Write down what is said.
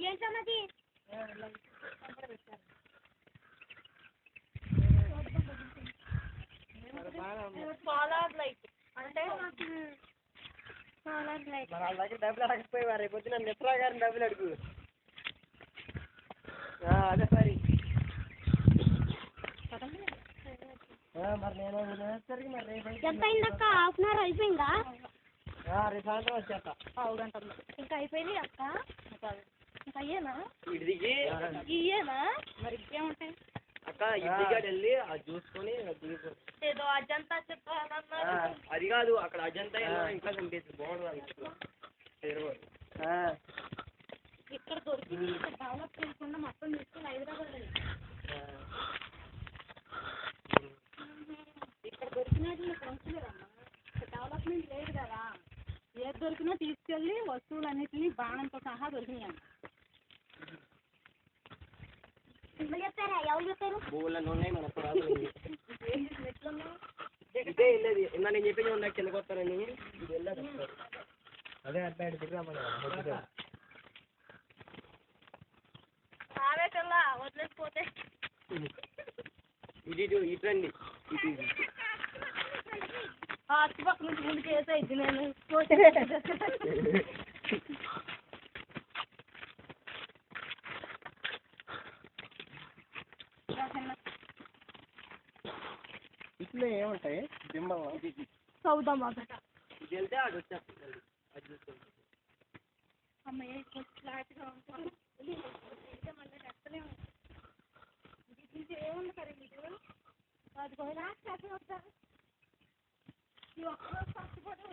ఏంటన్నది solar light అంటే solar light వాళ్ళ దగ్గర డబ్బులు అడగకపోయేవారు రేపు వచ్చిన మిత్రా గారిని డబ్బులు అడుగు అదే సరి మరి నేను వచ్చేసరికి మరి రేపు ఎంత అయిందక్క హాఫ్ అన్ అవర్ అయిపోయిందా రేపు సాయంత్రం వచ్చేస్తా పావు గంట ఇంకా అయిపోయింది అక్క ఇంకా అయ్యేనా ఇడిదికి ఇయ్యేనా మరి ఇంకేముంటాయి అక్క ఇడ్లీగాడు వెళ్ళి అది చూసుకొని ఏదో అజంతా చెప్పాలన్నారు అది కాదు అక్కడ అజంతా ఇంకా కనిపిస్తుంది బాగుంటుంది ఇక్కడ దొరికింది డెవలప్ చేయకుండా మొత్తం తీసుకుని హైదరాబాద్ ఇక్కడ దొరికినట్టు ఇక్కడ ఉంచలేదమ్మా ఇక్కడ డెవలప్మెంట్ లేదు కదా ఏది దొరికినా తీసుకెళ్ళి వస్తువులన్నింటినీ బాణంతో సహా దొరికినాయి చెప్తారా ఎవరు చెప్పారు భూములను ఉన్నాయి మన పురాతన ఇదే వెళ్ళేది ఇందా నేను చెప్పింది ఉన్నా కిందకు వస్తానని ఇది వెళ్ళారు అదే అట్లా ఆవే కల్లా వదిలేకపోతే ఇటు ఇటండి చుట్టుపక్క నుంచి ముందుకు వేసేది నేను ఇట్లా ఏముంటాయి బింబం చదువుదాం మాట ఇది వెళ్తే ఆడు వచ్చేస్తుంది అది చూస్తుంది అమ్మాయి ఫ్లాట్గా ఉంటాను మళ్ళీ ఎక్కలే ఇది ఏముంది సరే మీకు అది పోయినా చేసి వస్తారు ఈ ఒక్కరోజు కష్టపడు